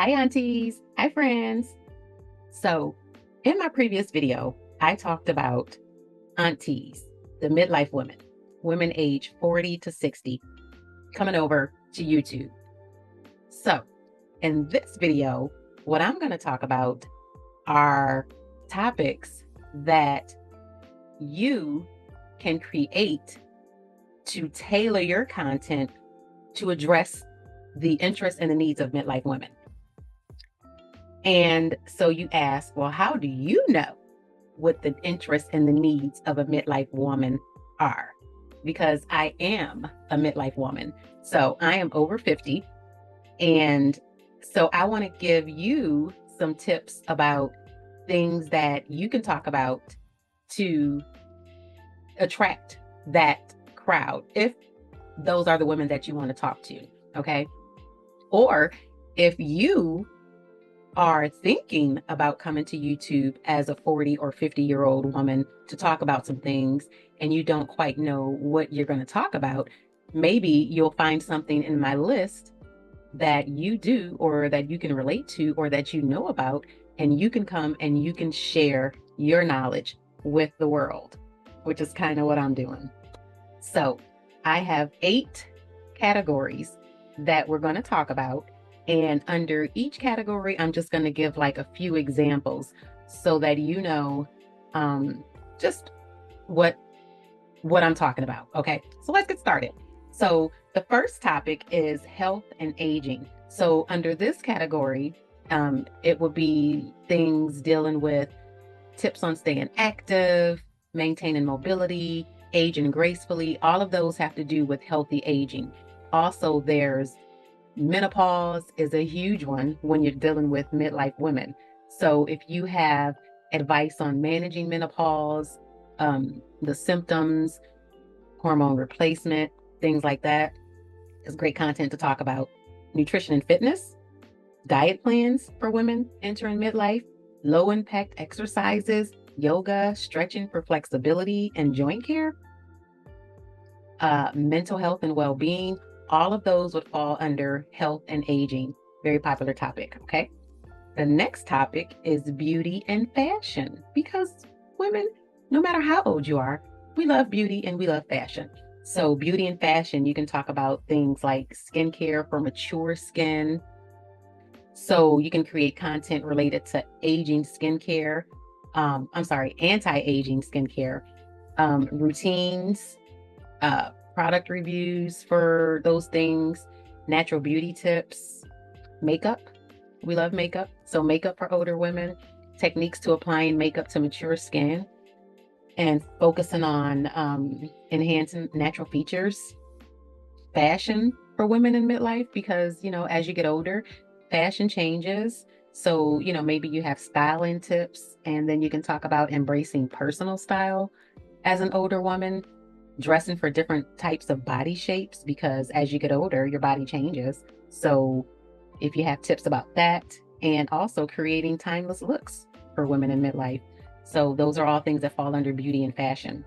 Hi, aunties. Hi, friends. So, in my previous video, I talked about aunties, the midlife women, women age 40 to 60, coming over to YouTube. So, in this video, what I'm going to talk about are topics that you can create to tailor your content to address the interests and the needs of midlife women. And so you ask, well, how do you know what the interests and the needs of a midlife woman are? Because I am a midlife woman. So I am over 50. And so I want to give you some tips about things that you can talk about to attract that crowd, if those are the women that you want to talk to. Okay. Or if you are thinking about coming to YouTube as a 40 or 50-year-old woman to talk about some things and you don't quite know what you're going to talk about, maybe you'll find something in my list that you do or that you can relate to or that you know about, and you can come and you can share your knowledge with the world, which is kind of what I'm doing. So I have 8 categories that we're going to talk about. And under each category, I'm just going to give like a few examples so that you know just what I'm talking about. Okay, so let's get started. So the first topic is health and aging. So under this category, it would be things dealing with tips on staying active, maintaining mobility, aging gracefully. All of those have to do with healthy aging. Also, there's menopause is a huge one when you're dealing with midlife women. So if you have advice on managing menopause, the symptoms, hormone replacement, things like that, is great content to talk about. Nutrition and fitness, diet plans for women entering midlife, low impact exercises, yoga, stretching for flexibility and joint care, mental health and well-being. All of those would fall under health and aging. Very popular topic. Okay. The next topic is beauty and fashion, because women, no matter how old you are, we love beauty and we love fashion. So beauty and fashion, you can talk about things like skincare for mature skin. So you can create content related to aging skincare. Anti-aging skincare, routines, product reviews for those things, natural beauty tips, makeup. We love makeup. So makeup for older women, techniques to applying makeup to mature skin, and focusing on enhancing natural features, fashion for women in midlife, because, as you get older, fashion changes. So, maybe you have styling tips, and then you can talk about embracing personal style as an older woman, dressing for different types of body shapes, because as you get older, your body changes. So if you have tips about that, and also creating timeless looks for women in midlife. So those are all things that fall under beauty and fashion.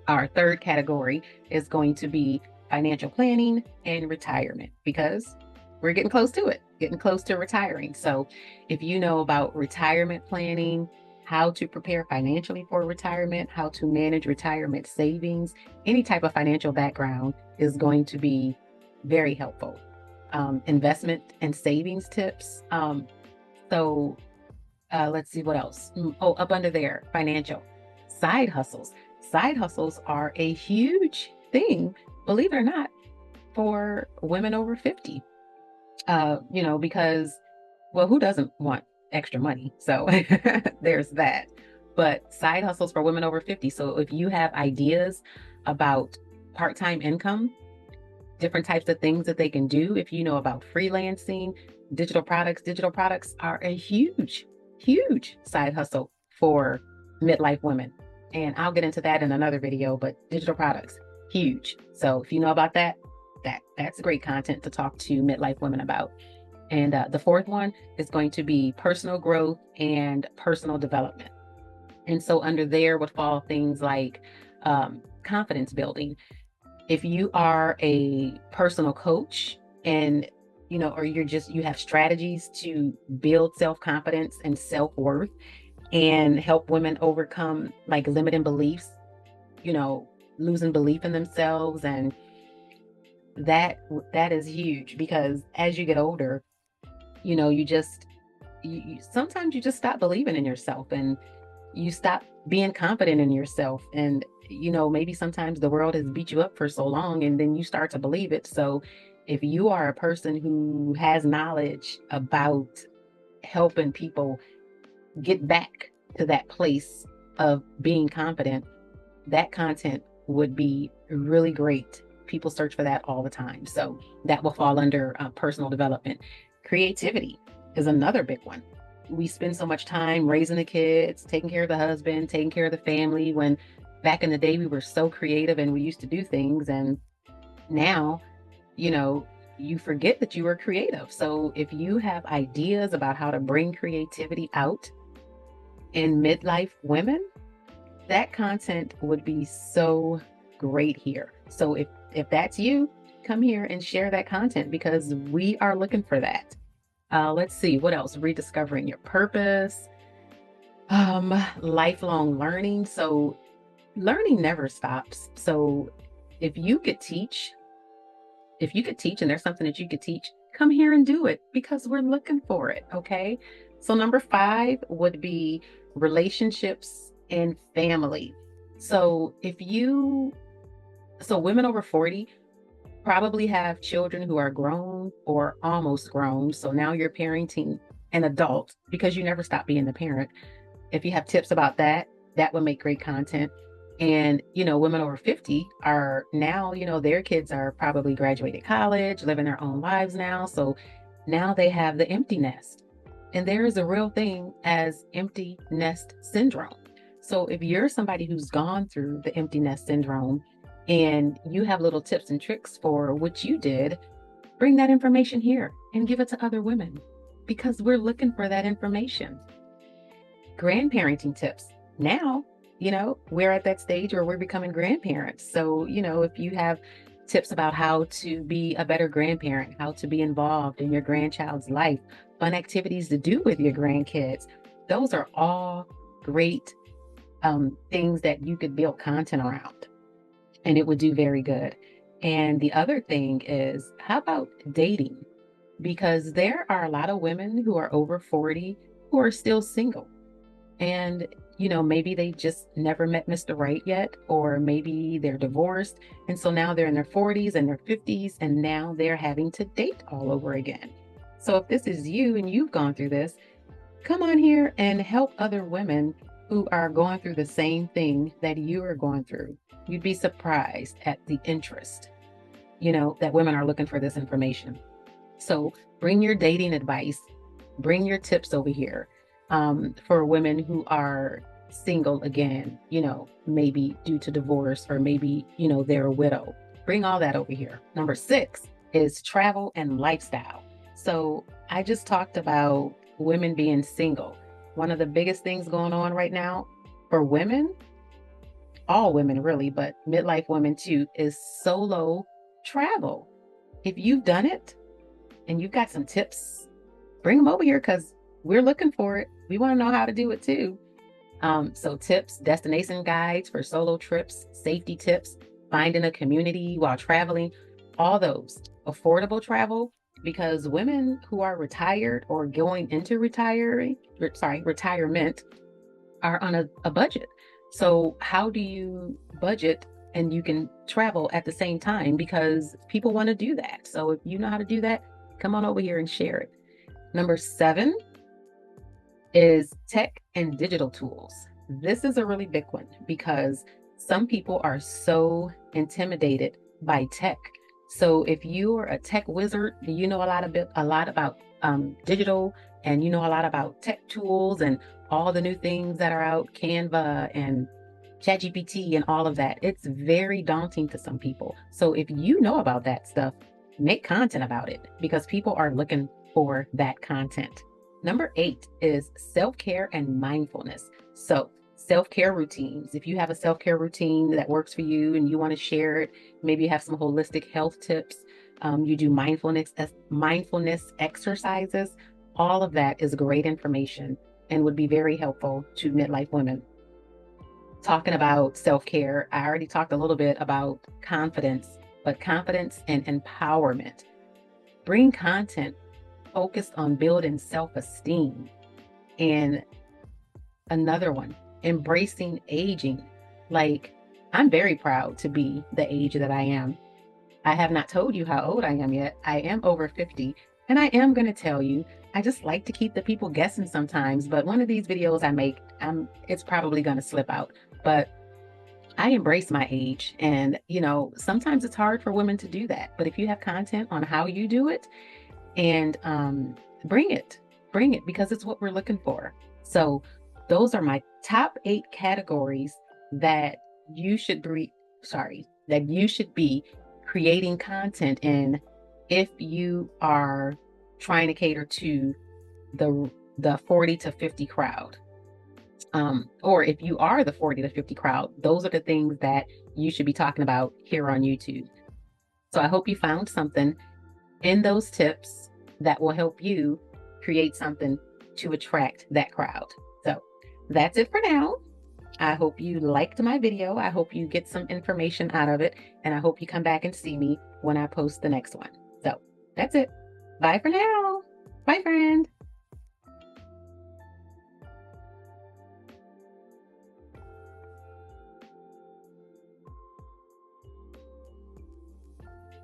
Our third category is going to be financial planning and retirement, because we're getting close to it, getting close to retiring. So if you know about retirement planning, how to prepare financially for retirement, how to manage retirement savings, any type of financial background is going to be very helpful. Investment and savings tips. Let's see what else. Up under there, financial side hustles. Side hustles are a huge thing, believe it or not, for women over 50. Because, well, who doesn't want extra money? So there's that. But side hustles for women over 50. So if you have ideas about part-time income, different types of things that they can do, if you know about freelancing, digital products are a huge, huge side hustle for midlife women. And I'll get into that in another video, but digital products, huge. So if you know about that's great content to talk to midlife women about. And the fourth one is going to be personal growth and personal development. And so under there would fall things like confidence building. If you are a personal coach and or you have strategies to build self-confidence and self-worth and help women overcome like limiting beliefs, you know, losing belief in themselves. And that that is huge because as you get older, you just sometimes you just stop believing in yourself and you stop being confident in yourself. And maybe sometimes the world has beat you up for so long and then you start to believe it. So if you are a person who has knowledge about helping people get back to that place of being confident, that content would be really great. People search for that all the time. So that will fall under personal development. Creativity is another big one. We spend so much time raising the kids, taking care of the husband, taking care of the family, when back in the day we were so creative and we used to do things. And now, you know, you forget that you were creative. So if you have ideas about how to bring creativity out in midlife women, that content would be so great here. So if that's you, come here and share that content because we are looking for that. Let's see what else. Rediscovering your purpose, lifelong learning. So learning never stops. So if you could teach, and there's something that you could teach, come here and do it because we're looking for it. Okay. So number 5 would be relationships and family. So women over 40 probably have children who are grown or almost grown. So now you're parenting an adult because you never stop being the parent. If you have tips about that, that would make great content. And, women over 50 are now, their kids are probably graduated college, living their own lives now. So now they have the empty nest. And there is a real thing as empty nest syndrome. So if you're somebody who's gone through the empty nest syndrome and you have little tips and tricks for what you did, bring that information here and give it to other women because we're looking for that information. Grandparenting tips. Now, we're at that stage where we're becoming grandparents. So, if you have tips about how to be a better grandparent, how to be involved in your grandchild's life, fun activities to do with your grandkids, those are all great things that you could build content around and it would do very good. And the other thing is, how about dating? Because there are a lot of women who are over 40 who are still single. And, maybe they just never met Mr. Right yet, or maybe they're divorced. And so now they're in their 40s and their 50s, and now they're having to date all over again. So if this is you and you've gone through this, come on here and help other women who are going through the same thing that you are going through. You'd be surprised at the interest, that women are looking for this information. So bring your dating advice, bring your tips over here for women who are single again, maybe due to divorce or maybe, they're a widow. Bring all that over here. Number 6 is travel and lifestyle. So I just talked about women being single. One of the biggest things going on right now for women, all women really, but midlife women too, is solo travel. If you've done it and you've got some tips, bring them over here because we're looking for it. We want to know how to do it too. So tips, destination guides for solo trips, safety tips, finding a community while traveling, all those. Affordable travel, because women who are retired or going into retirement are on a budget. So how do you budget and you can travel at the same time? Because people want to do that. So if you know how to do that, come on over here and share it. Number 7 is tech and digital tools. This is a really big one because some people are so intimidated by tech. So if you are a tech wizard, you know a lot about digital, and you know a lot about tech tools and all the new things that are out, Canva and ChatGPT and all of that. It's very daunting to some people. So if you know about that stuff, make content about it because people are looking for that content. Number 8 is self-care and mindfulness. So self-care routines. If you have a self-care routine that works for you and you want to share it, maybe you have some holistic health tips, You do mindfulness exercises. All of that is great information and would be very helpful to midlife women. Talking about self-care, I already talked a little bit about confidence, but confidence and empowerment. Bring content focused on building self-esteem. And another one, embracing aging. Like, I'm very proud to be the age that I am. I have not told you how old I am yet. I am over 50, and I am going to tell you. I just like to keep the people guessing sometimes, but one of these videos I make, it's probably going to slip out. But I embrace my age, and sometimes it's hard for women to do that. But if you have content on how you do it, and bring it, because it's what we're looking for. So those are my top 8 categories that you should be creating content in if you are trying to cater to the 40 to 50 crowd. Or if you are the 40 to 50 crowd, those are the things that you should be talking about here on YouTube. So I hope you found something in those tips that will help you create something to attract that crowd. So that's it for now. I hope you liked my video. I hope you get some information out of it, and I hope you come back and see me when I post the next one. So that's it. Bye for now. Bye, friend.